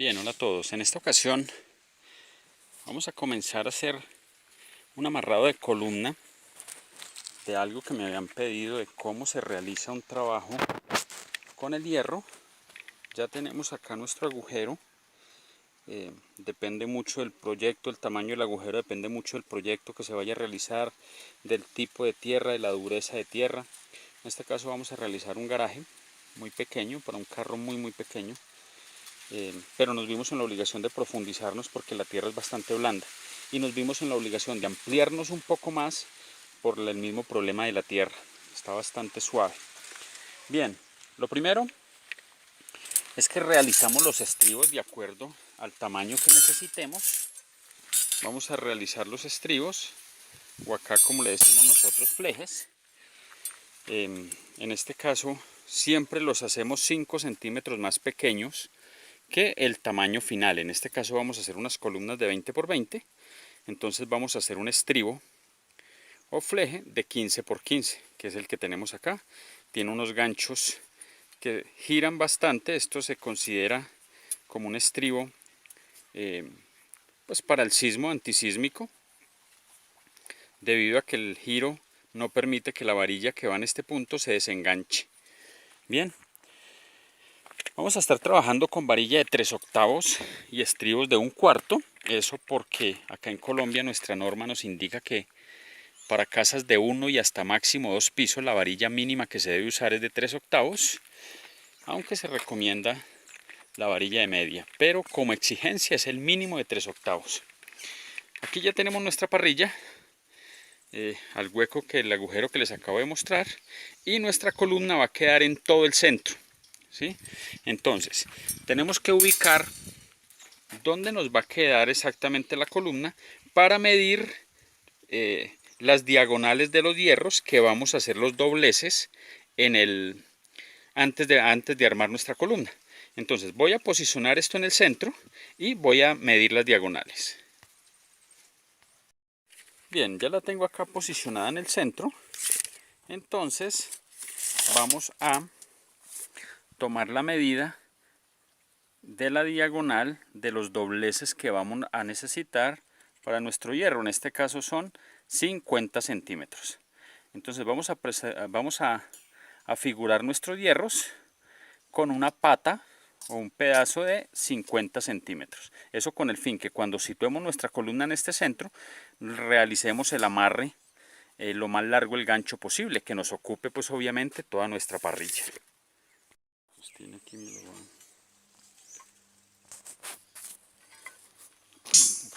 Bien, hola a todos. En esta ocasión vamos a comenzar a hacer un amarrado de columna de algo que me habían pedido de cómo se realiza un trabajo con el hierro. Ya tenemos acá nuestro agujero. Depende mucho del proyecto, el tamaño del agujero depende mucho del proyecto que se vaya a realizar, del tipo de tierra, de la dureza de tierra. En este caso vamos a realizar un garaje muy pequeño, para un carro muy pequeño. Pero nos vimos en la obligación de profundizarnos porque la tierra es bastante blanda y nos vimos en la obligación de ampliarnos un poco más por el mismo problema de la tierra. Está bastante suave. Bien, lo primero es que realizamos los estribos de acuerdo al tamaño que necesitemos. Vamos a realizar los estribos, o acá como le decimos nosotros, flejes. En este caso siempre los hacemos 5 centímetros más pequeños que el tamaño final. En este caso vamos a hacer unas columnas de 20 por 20, entonces vamos a hacer un estribo o fleje de 15 por 15, que es el que tenemos acá. Tiene unos ganchos que giran bastante. Esto se considera como un estribo pues para el sismo antisísmico, debido a que el giro no permite que la varilla que va en este punto se desenganche. Bien, vamos a estar trabajando con varilla de 3/8 y estribos de 1/4. Eso porque acá en Colombia nuestra norma nos indica que para casas de 1 y hasta máximo 2 pisos la varilla mínima que se debe usar es de 3/8, aunque se recomienda la varilla de media, pero como exigencia es el mínimo de 3/8. Aquí ya tenemos nuestra parrilla al hueco que el agujero que les acabo de mostrar, y nuestra columna va a quedar en todo el centro, ¿sí? Entonces tenemos que ubicar dónde nos va a quedar exactamente la columna para medir las diagonales de los hierros que vamos a hacer los dobleces antes de armar nuestra columna. Entonces voy a posicionar esto en el centro y voy a medir las diagonales. Bien, ya la tengo acá posicionada en el centro. Entonces vamos a tomar la medida de la diagonal de los dobleces que vamos a necesitar para nuestro hierro. En este caso son 50 centímetros. Entonces vamos a figurar nuestros hierros con una pata o un pedazo de 50 centímetros. Eso con el fin que cuando situemos nuestra columna en este centro, realicemos el amarre lo más largo el gancho posible, que nos ocupe pues obviamente toda nuestra parrilla. Pues tiene aquí mi logo.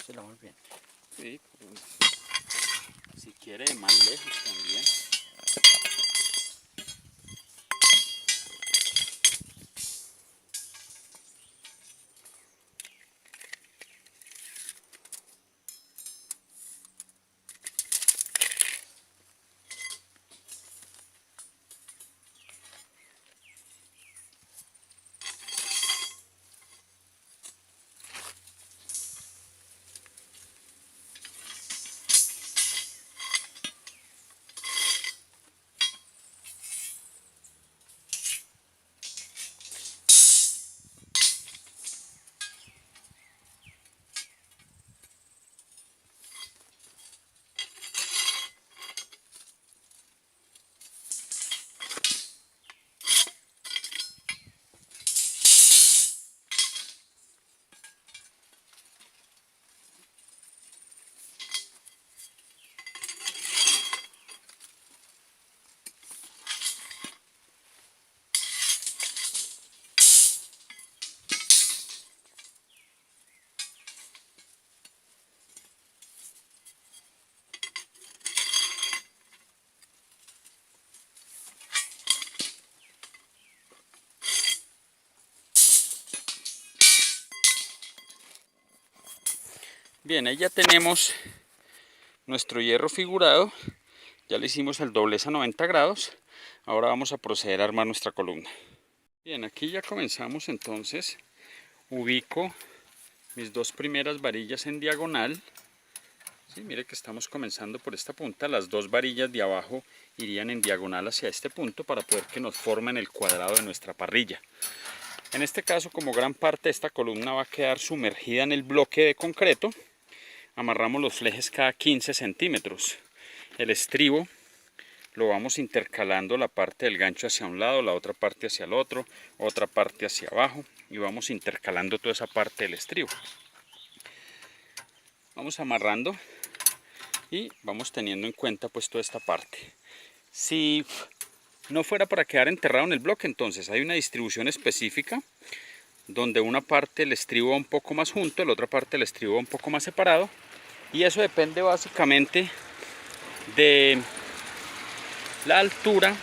Se la muy bien. Sí, si quiere más lejos también. Bien, ahí ya tenemos nuestro hierro figurado. Ya le hicimos el doblez a 90 grados. Ahora vamos a proceder a armar nuestra columna. Bien, aquí ya comenzamos entonces. Ubico mis dos primeras varillas en diagonal. Sí, mire que estamos comenzando por esta punta. Las dos varillas de abajo irían en diagonal hacia este punto para poder que nos formen el cuadrado de nuestra parrilla. En este caso, como gran parte de esta columna va a quedar sumergida en el bloque de concreto, amarramos los flejes cada 15 centímetros. El estribo lo vamos intercalando, la parte del gancho hacia un lado, la otra parte hacia el otro, otra parte hacia abajo, y vamos intercalando toda esa parte del estribo. Vamos amarrando y vamos teniendo en cuenta pues toda esta parte. Si no fuera para quedar enterrado en el bloque, entonces hay una distribución específica donde una parte el estribo va un poco más junto, la otra parte el estribo va un poco más separado, y eso depende básicamente de la altura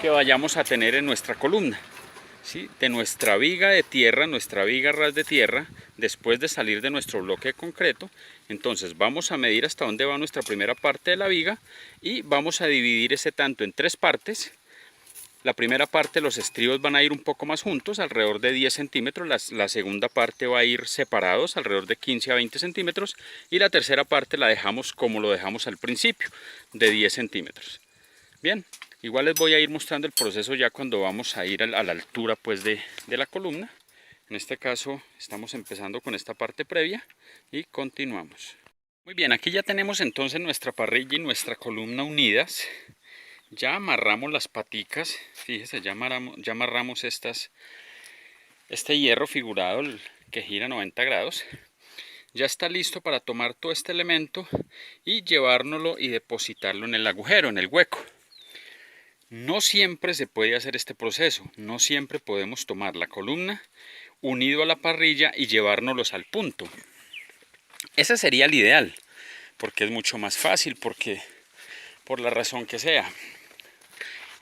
que vayamos a tener en nuestra columna, ¿sí? De nuestra viga de tierra, nuestra viga ras de tierra, después de salir de nuestro bloque de concreto. Entonces vamos a medir hasta dónde va nuestra primera parte de la viga y vamos a dividir ese tanto en 3 partes. La primera parte, los estribos van a ir un poco más juntos, alrededor de 10 centímetros, la segunda parte va a ir separados, alrededor de 15 a 20 centímetros, y la tercera parte la dejamos como lo dejamos al principio, de 10 centímetros. Bien, igual les voy a ir mostrando el proceso ya cuando vamos a ir a la altura pues de la columna. En este caso estamos empezando con esta parte previa y continuamos. Muy bien, aquí ya tenemos entonces nuestra parrilla y nuestra columna unidas. Ya amarramos las paticas, fíjese, ya amarramos este hierro figurado que gira 90 grados. Ya está listo para tomar todo este elemento y llevárnoslo y depositarlo en el agujero, en el hueco. No siempre se puede hacer este proceso, no siempre podemos tomar la columna unido a la parrilla y llevárnoslos al punto. Ese sería el ideal, porque es mucho más fácil, por la razón que sea.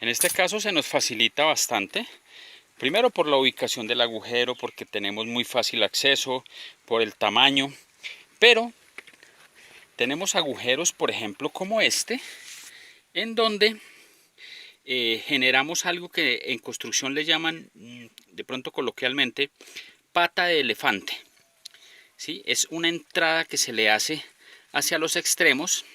En este caso se nos facilita bastante, primero por la ubicación del agujero, porque tenemos muy fácil acceso, por el tamaño, pero tenemos agujeros, por ejemplo, como este, en donde generamos algo que en construcción le llaman, de pronto coloquialmente, pata de elefante. ¿Sí? Es una entrada que se le hace hacia los extremos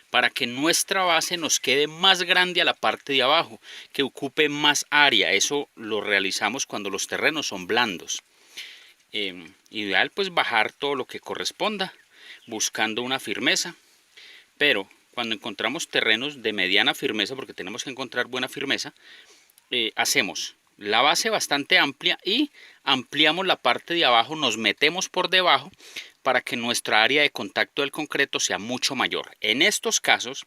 para que nuestra base nos quede más grande a la parte de abajo, que ocupe más área. Eso lo realizamos cuando los terrenos son blandos. Ideal pues bajar todo lo que corresponda, buscando una firmeza, pero cuando encontramos terrenos de mediana firmeza, porque tenemos que encontrar buena firmeza, hacemos la base bastante amplia y ampliamos la parte de abajo, nos metemos por debajo para que nuestra área de contacto del concreto sea mucho mayor. En estos casos,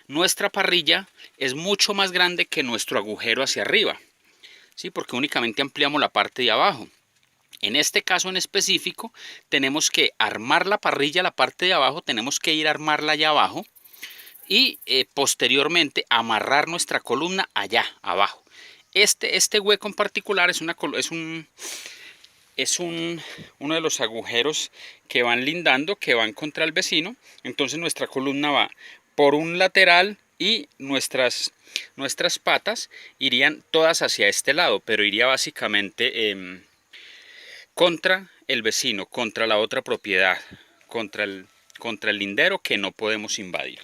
nuestra parrilla es mucho más grande que nuestro agujero hacia arriba, ¿sí? Porque únicamente ampliamos la parte de abajo. En este caso en específico, tenemos que armar la parrilla, la parte de abajo, tenemos que ir a armarla allá abajo y posteriormente amarrar nuestra columna allá abajo. Este hueco en particular es uno de los agujeros que van lindando, que van contra el vecino. Entonces nuestra columna va por un lateral y nuestras patas irían todas hacia este lado, pero iría básicamente contra el vecino, contra la otra propiedad, contra el lindero que no podemos invadir.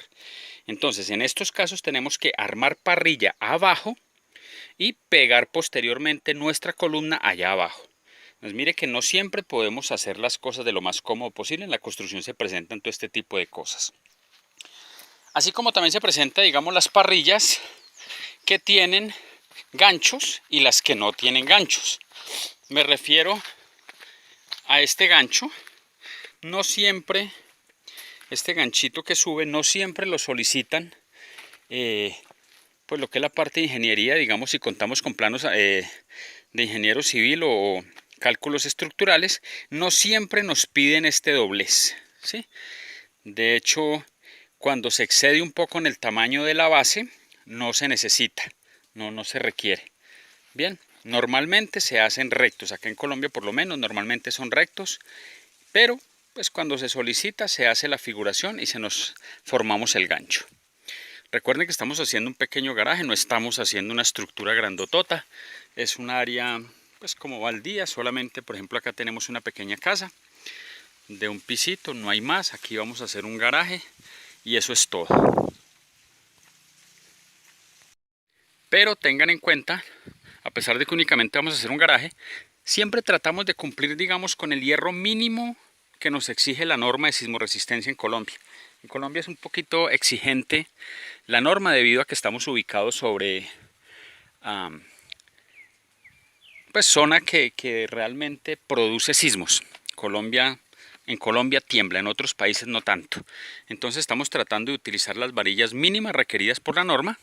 Entonces en estos casos tenemos que armar parrilla abajo y pegar posteriormente nuestra columna allá abajo. Pues mire que no siempre podemos hacer las cosas de lo más cómodo posible. En la construcción se presentan todo este tipo de cosas. Así como también se presentan, digamos, las parrillas que tienen ganchos y las que no tienen ganchos. Me refiero a este gancho. No siempre, este ganchito que sube, no siempre lo solicitan, pues lo que es la parte de ingeniería, digamos, si contamos con planos de ingeniero civil o cálculos estructurales, no siempre nos piden este doblez, ¿sí? De hecho, cuando se excede un poco en el tamaño de la base, no se necesita, no se requiere. Bien, normalmente se hacen rectos, acá en Colombia por lo menos normalmente son rectos, pero pues cuando se solicita se hace la figuración y formamos el gancho. Recuerden que estamos haciendo un pequeño garaje, no estamos haciendo una estructura grandotota, es un área pues como baldía, solamente por ejemplo acá tenemos una pequeña casa de un pisito, no hay más, aquí vamos a hacer un garaje y eso es todo. Pero tengan en cuenta, a pesar de que únicamente vamos a hacer un garaje, siempre tratamos de cumplir, digamos, con el hierro mínimo que nos exige la norma de sismoresistencia en Colombia. En Colombia es un poquito exigente la norma debido a que estamos ubicados sobre pues zona que realmente produce sismos. En Colombia tiembla, en otros países no tanto. Entonces estamos tratando de utilizar las varillas mínimas requeridas por la norma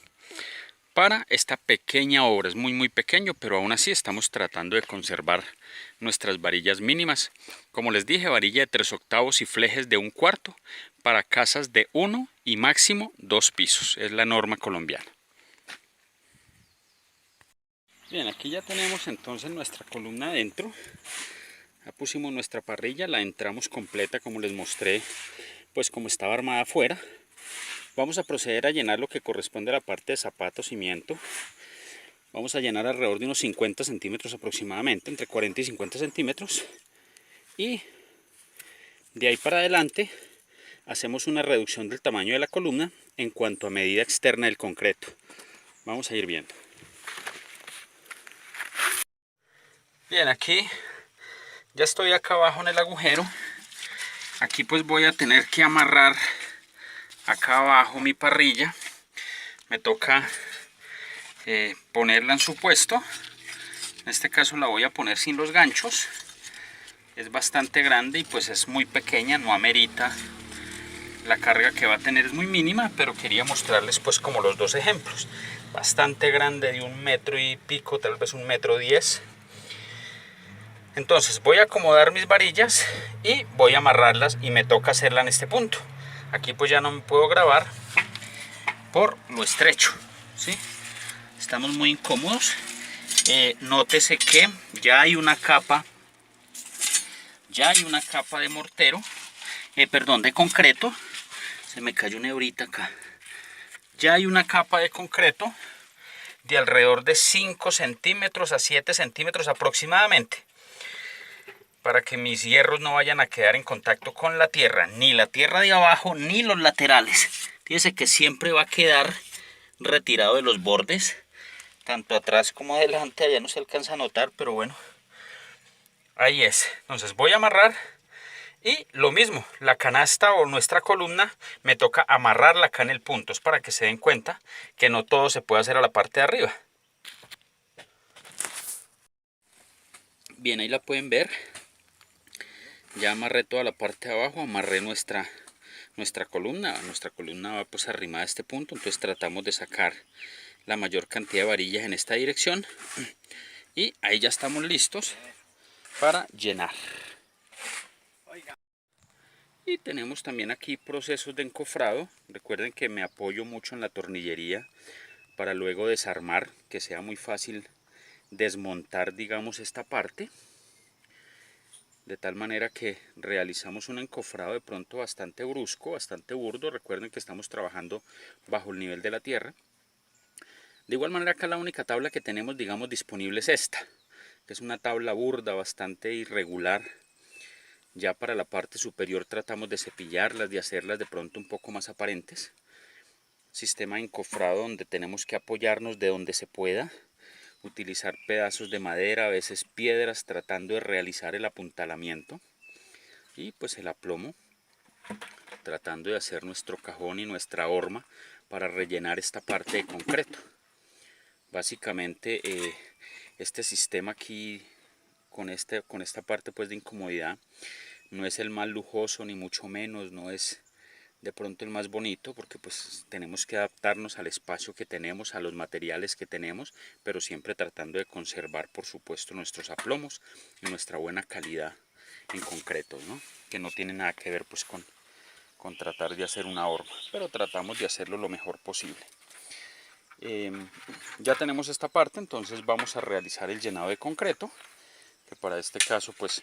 para esta pequeña obra. Es muy pequeño, pero aún así estamos tratando de conservar nuestras varillas mínimas. Como les dije, varilla de 3/8 y flejes de 1/4 para casas de 1 y máximo 2 pisos. Es la norma colombiana. Bien, aquí ya tenemos entonces nuestra columna adentro. Ya pusimos nuestra parrilla, la entramos completa como les mostré, pues como estaba armada afuera. Vamos a proceder a llenar lo que corresponde a la parte de zapato, cimiento. Vamos a llenar alrededor de unos 50 centímetros aproximadamente, entre 40 y 50 centímetros. Y de ahí para adelante hacemos una reducción del tamaño de la columna en cuanto a medida externa del concreto. Vamos a ir viendo. Bien, aquí ya estoy acá abajo en el agujero. Aquí pues voy a tener que amarrar acá abajo mi parrilla. Me toca ponerla en su puesto. En este caso la voy a poner sin los ganchos. Es bastante grande y pues es muy pequeña, no amerita. La carga que va a tener es muy mínima, pero quería mostrarles pues como los dos ejemplos. Bastante grande, de 1 metro y pico, tal vez 1,10 m. Entonces voy a acomodar mis varillas y voy a amarrarlas y me toca hacerla en este punto. Aquí pues ya no me puedo grabar por lo estrecho, ¿sí? Estamos muy incómodos. Nótese que ya hay una capa de mortero, de concreto. Se me cayó una hebrita acá. Ya hay una capa de concreto de alrededor de 5 centímetros a 7 centímetros aproximadamente, para que mis hierros no vayan a quedar en contacto con la tierra, ni la tierra de abajo ni los laterales. Fíjense que siempre va a quedar retirado de los bordes, tanto atrás como adelante. Allá no se alcanza a notar, pero bueno, ahí es. Entonces voy a amarrar y lo mismo, la canasta o nuestra columna me toca amarrarla acá en el punto. Es para que se den cuenta que no todo se puede hacer a la parte de arriba. Bien, ahí la pueden ver. Ya amarré toda la parte de abajo, amarré nuestra columna. Nuestra columna va pues arrimada a este punto, entonces tratamos de sacar la mayor cantidad de varillas en esta dirección. Y ahí ya estamos listos para llenar. Y tenemos también aquí procesos de encofrado. Recuerden que me apoyo mucho en la tornillería para luego desarmar, que sea muy fácil desmontar, digamos, esta parte. De tal manera que realizamos un encofrado de pronto bastante brusco, bastante burdo. Recuerden que estamos trabajando bajo el nivel de la tierra. De igual manera acá la única tabla que tenemos, digamos, disponible es esta, que es una tabla burda, bastante irregular. Ya para la parte superior tratamos de cepillarlas, de hacerlas de pronto un poco más aparentes. Sistema de encofrado donde tenemos que apoyarnos de donde se pueda. Utilizar pedazos de madera, a veces piedras, tratando de realizar el apuntalamiento. Y pues el aplomo, tratando de hacer nuestro cajón y nuestra horma para rellenar esta parte de concreto. Básicamente este sistema aquí con esta parte pues de incomodidad no es el más lujoso ni mucho menos, no es de pronto el más bonito, porque pues tenemos que adaptarnos al espacio que tenemos, a los materiales que tenemos, pero siempre tratando de conservar por supuesto nuestros aplomos y nuestra buena calidad en concreto, ¿no? Que no tiene nada que ver pues con tratar de hacer una horma, pero tratamos de hacerlo lo mejor posible. Ya tenemos esta parte, entonces vamos a realizar el llenado de concreto, que para este caso pues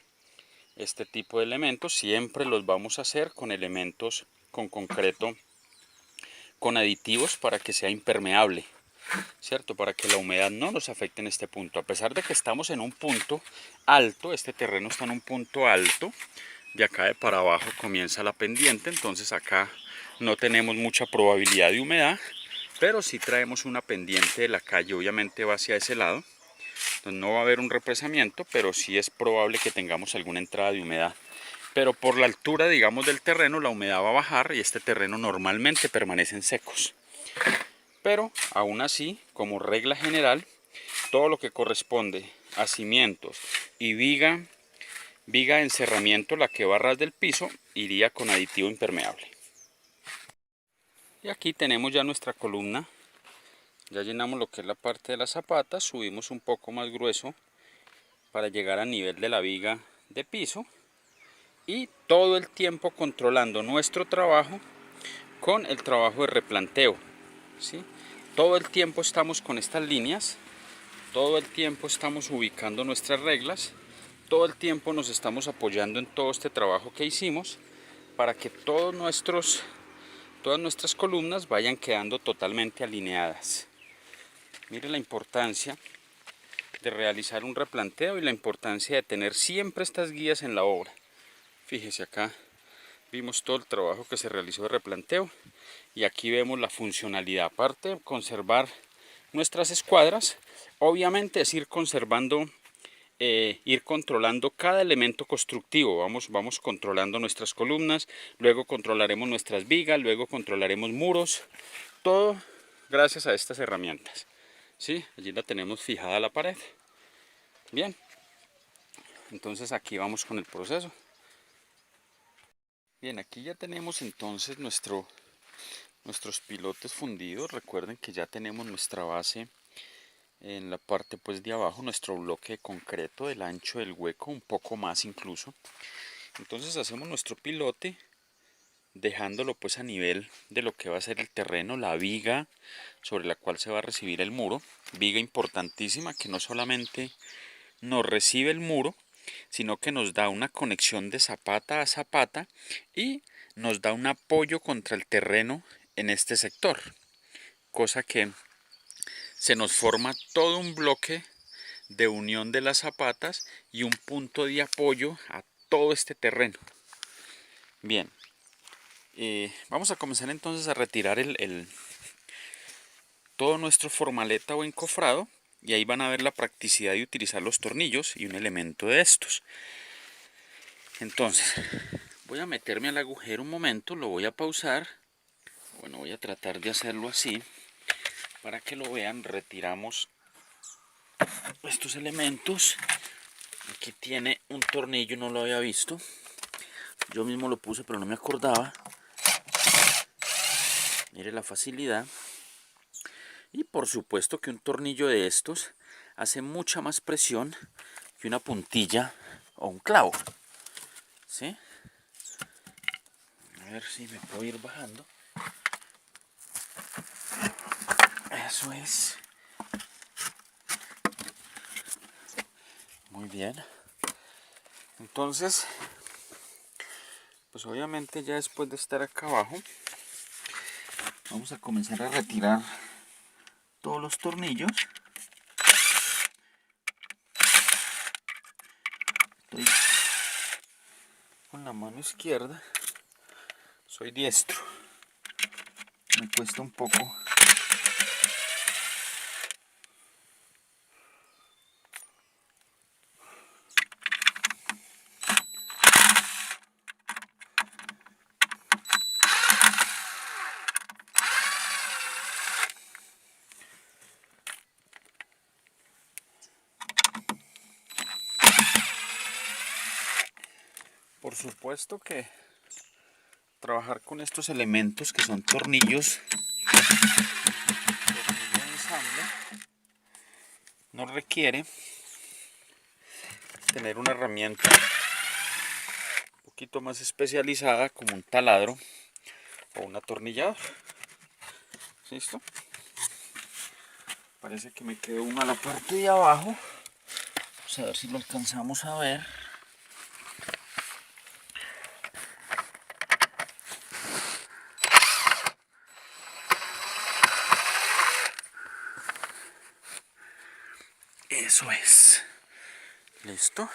este tipo de elementos siempre los vamos a hacer con elementos con concreto con aditivos para que sea impermeable, ¿cierto? Para que la humedad no nos afecte en este punto. A pesar de que estamos en un punto alto, este terreno está en un punto alto, de acá de para abajo comienza la pendiente, entonces acá no tenemos mucha probabilidad de humedad, pero sí traemos una pendiente de la calle, obviamente va hacia ese lado, Entonces no va a haber un represamiento, pero sí es probable que tengamos alguna entrada de humedad. Pero por la altura, digamos, del terreno, la humedad va a bajar y este terreno normalmente permanecen secos. Pero aún así, como regla general, todo lo que corresponde a cimientos y viga de encerramiento, la que va a ras del piso, iría con aditivo impermeable. Y aquí tenemos ya nuestra columna. Ya llenamos lo que es la parte de las zapatas, subimos un poco más grueso para llegar a nivel de la viga de piso. Y todo el tiempo controlando nuestro trabajo con el trabajo de replanteo, ¿sí? Todo el tiempo estamos con estas líneas, todo el tiempo estamos ubicando nuestras reglas, todo el tiempo nos estamos apoyando en todo este trabajo que hicimos para que todas nuestras columnas vayan quedando totalmente alineadas. Mire la importancia de realizar un replanteo y la importancia de tener siempre estas guías en la obra. Fíjese, acá vimos todo el trabajo que se realizó de replanteo y aquí vemos la funcionalidad. Aparte de conservar nuestras escuadras, obviamente es ir conservando, ir controlando cada elemento constructivo. Vamos controlando nuestras columnas, luego controlaremos nuestras vigas, luego controlaremos muros, todo gracias a estas herramientas. ¿Sí? Allí la tenemos fijada a la pared. Bien, entonces aquí vamos con el proceso. Bien, aquí ya tenemos entonces nuestros pilotes fundidos. Recuerden que ya tenemos nuestra base en la parte pues de abajo, nuestro bloque de concreto del ancho del hueco, un poco más incluso. Entonces hacemos nuestro pilote dejándolo pues a nivel de lo que va a ser el terreno, la viga sobre la cual se va a recibir el muro. Viga importantísima que no solamente nos recibe el muro, sino que nos da una conexión de zapata a zapata y nos da un apoyo contra el terreno en este sector, cosa que se nos forma todo un bloque de unión de las zapatas y un punto de apoyo a todo este terreno. Bien, vamos a comenzar entonces a retirar todo nuestro formaleta o encofrado. Y ahí van a ver la practicidad de utilizar los tornillos y un elemento de estos. Entonces, voy a meterme al agujero un momento, lo voy a pausar. Bueno, voy a tratar de hacerlo así. Para que lo vean, retiramos estos elementos. Aquí tiene un tornillo, no lo había visto. Yo mismo lo puse, pero no me acordaba. Mire la facilidad. Y por supuesto que un tornillo de estos hace mucha más presión que una puntilla o un clavo. ¿Sí? A ver si me puedo ir bajando. Eso es. Muy bien. Entonces, pues obviamente ya después de estar acá abajo, vamos a comenzar a retirar todos los tornillos. Estoy con la mano izquierda, soy diestro, me cuesta un poco. Por supuesto que trabajar con estos elementos que son tornillos de ensamble no requiere tener una herramienta un poquito más especializada como un taladro o un atornillador. ¿Listo? Parece que me quedó uno a la parte de abajo. Vamos a ver si lo alcanzamos a ver. Eso es. Listo.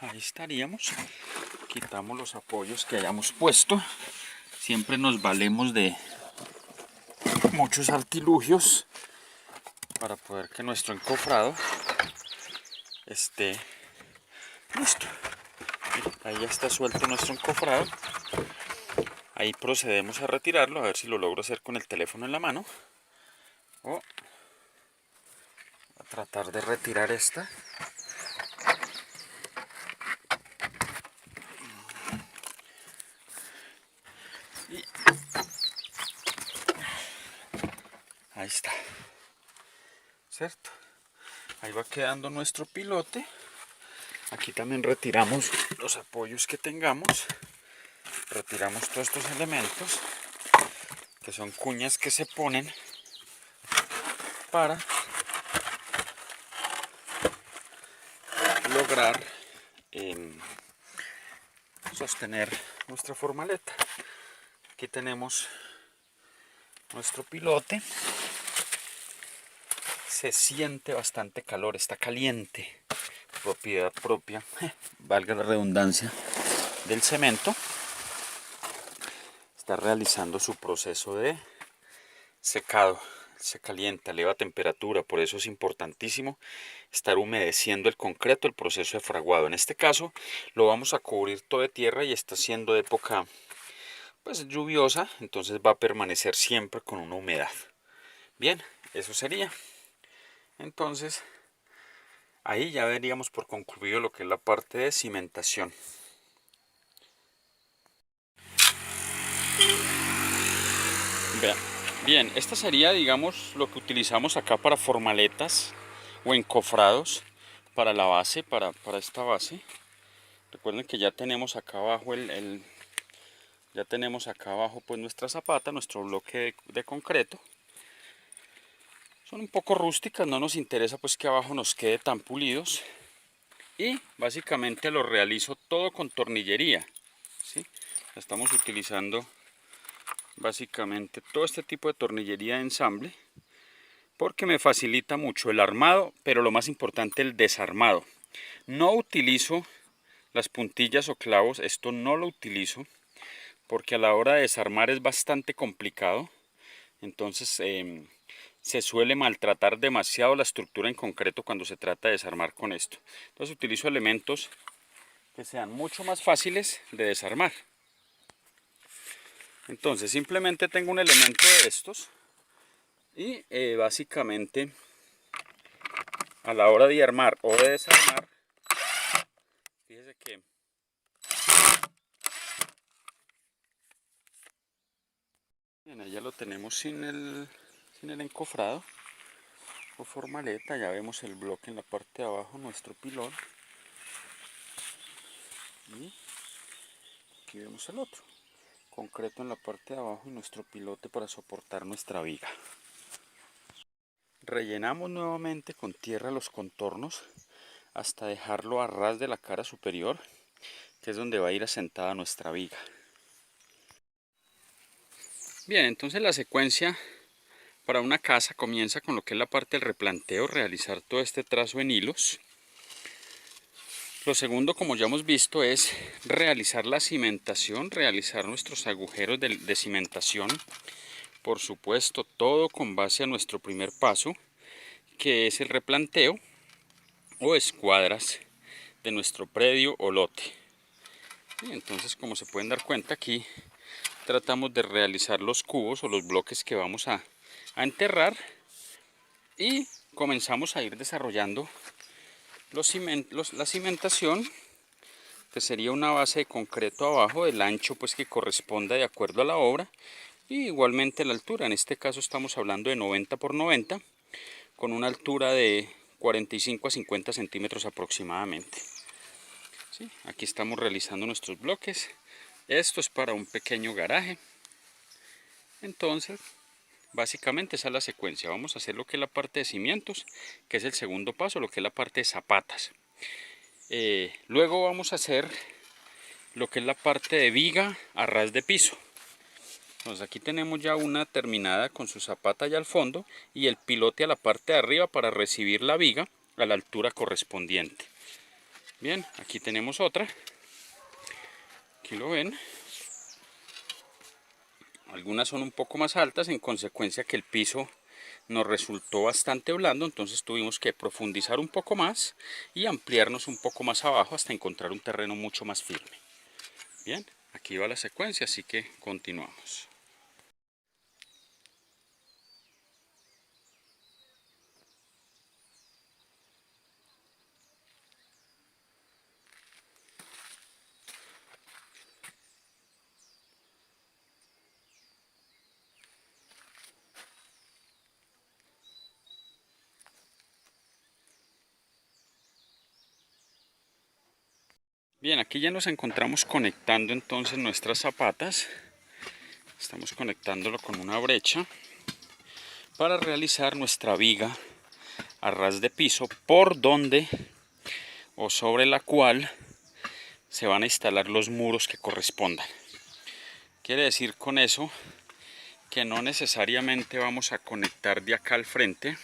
Ahí estaríamos. Quitamos los apoyos que hayamos puesto. Siempre nos valemos de muchos artilugios para poder que nuestro encofrado esté listo. Ahí ya está suelto nuestro encofrado. Ahí procedemos a retirarlo, a ver si lo logro hacer con el teléfono en la mano. O a tratar de retirar esta. Y ahí está. ¿Cierto? Ahí va quedando nuestro pilote. Aquí también retiramos los apoyos que tengamos. Retiramos todos estos elementos, que son cuñas que se ponen para lograr sostener nuestra formaleta. Aquí tenemos nuestro pilote. Se siente bastante calor, está caliente, propiedad propia, valga la redundancia, del cemento. Está realizando su proceso de secado. Se calienta, eleva temperatura, por eso es importantísimo estar humedeciendo el concreto, el proceso de fraguado. En este caso lo vamos a cubrir todo de tierra y está siendo de época pues lluviosa, entonces va a permanecer siempre con una humedad. Bien, eso sería. Entonces ahí ya veríamos por concluido lo que es la parte de cimentación. Vean. Bien, esta sería, digamos, lo que utilizamos acá para formaletas o encofrados para la base, para esta base. Recuerden que ya tenemos acá abajo ya tenemos acá abajo pues nuestra zapata, nuestro bloque de concreto. Son un poco rústicas, no nos interesa pues que abajo nos quede tan pulidos. Y básicamente lo realizo todo con tornillería, ¿sí? Estamos utilizando básicamente todo este tipo de tornillería de ensamble porque me facilita mucho el armado, pero lo más importante, el desarmado. No utilizo las puntillas o clavos, esto no lo utilizo porque a la hora de desarmar es bastante complicado. Entonces se suele maltratar demasiado la estructura en concreto cuando se trata de desarmar con esto. Entonces utilizo elementos que sean mucho más fáciles de desarmar. Entonces simplemente tengo un elemento de estos y básicamente a la hora de armar o de desarmar, fíjese que bien, ahí ya lo tenemos sin el encofrado o formaleta. Ya vemos el bloque en la parte de abajo, nuestro pilón, y aquí vemos el otro concreto en la parte de abajo y nuestro pilote para soportar nuestra viga. Rellenamos nuevamente con tierra los contornos hasta dejarlo a ras de la cara superior, que es donde va a ir asentada nuestra viga. Bien, entonces la secuencia para una casa comienza con lo que es la parte del replanteo, realizar todo este trazo en hilos. Lo segundo, como ya hemos visto, es realizar la cimentación, realizar nuestros agujeros de cimentación. Por supuesto, todo con base a nuestro primer paso, que es el replanteo o escuadras de nuestro predio o lote. Y entonces, como se pueden dar cuenta, aquí tratamos de realizar los cubos o los bloques que vamos a enterrar y comenzamos a ir desarrollando la cimentación, que sería una base de concreto abajo del ancho pues que corresponda de acuerdo a la obra, y igualmente la altura. En este caso estamos hablando de 90 por 90 con una altura de 45 a 50 centímetros aproximadamente. ¿Sí? Aquí estamos realizando nuestros bloques. Esto es para un pequeño garaje. Entonces básicamente esa es la secuencia. Vamos a hacer lo que es la parte de cimientos, que es el segundo paso, lo que es la parte de zapatas. Luego vamos a hacer lo que es la parte de viga a ras de piso. Entonces aquí tenemos ya una terminada con su zapata ya al fondo y el pilote a la parte de arriba para recibir la viga a la altura correspondiente. Bien, aquí tenemos otra. Aquí lo ven. Algunas son un poco más altas, en consecuencia que el piso nos resultó bastante blando, entonces tuvimos que profundizar un poco más y ampliarnos un poco más abajo hasta encontrar un terreno mucho más firme. Bien, aquí va la secuencia, así que continuamos. Bien, aquí ya nos encontramos conectando entonces nuestras zapatas. Estamos conectándolo con una brecha para realizar nuestra viga a ras de piso por donde o sobre la cual se van a instalar los muros que correspondan. Quiere decir con eso que no necesariamente vamos a conectar de acá al frente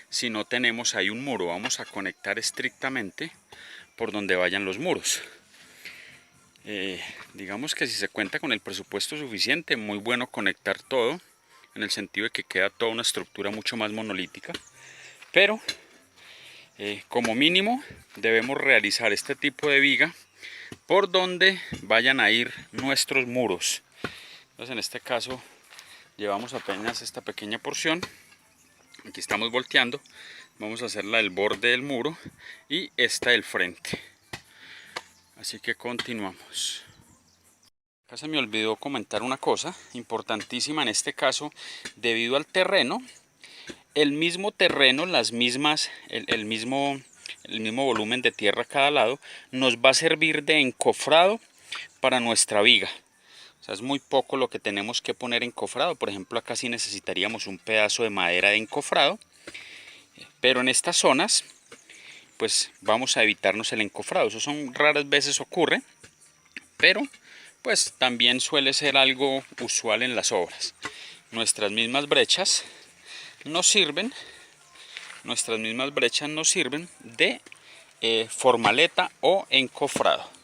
si no tenemos ahí un muro. Vamos a conectar estrictamente por donde vayan los muros. Digamos que si se cuenta con el presupuesto suficiente, muy bueno conectar todo, en el sentido de que queda toda una estructura mucho más monolítica, pero como mínimo debemos realizar este tipo de viga por donde vayan a ir nuestros muros. Entonces en este caso llevamos apenas esta pequeña porción, aquí estamos volteando, vamos a hacerla del borde del muro y esta del frente, así que continuamos. Acá se me olvidó comentar una cosa importantísima en este caso, debido al terreno, el mismo terreno, el mismo volumen de tierra a cada lado, nos va a servir de encofrado para nuestra viga. O sea, es muy poco lo que tenemos que poner encofrado. Por ejemplo, acá sí necesitaríamos un pedazo de madera de encofrado, pero en estas zonas, pues vamos a evitarnos el encofrado. Eso son raras veces ocurre, pero pues también suele ser algo usual en las obras. Nuestras mismas brechas nos sirven de formaleta o encofrado.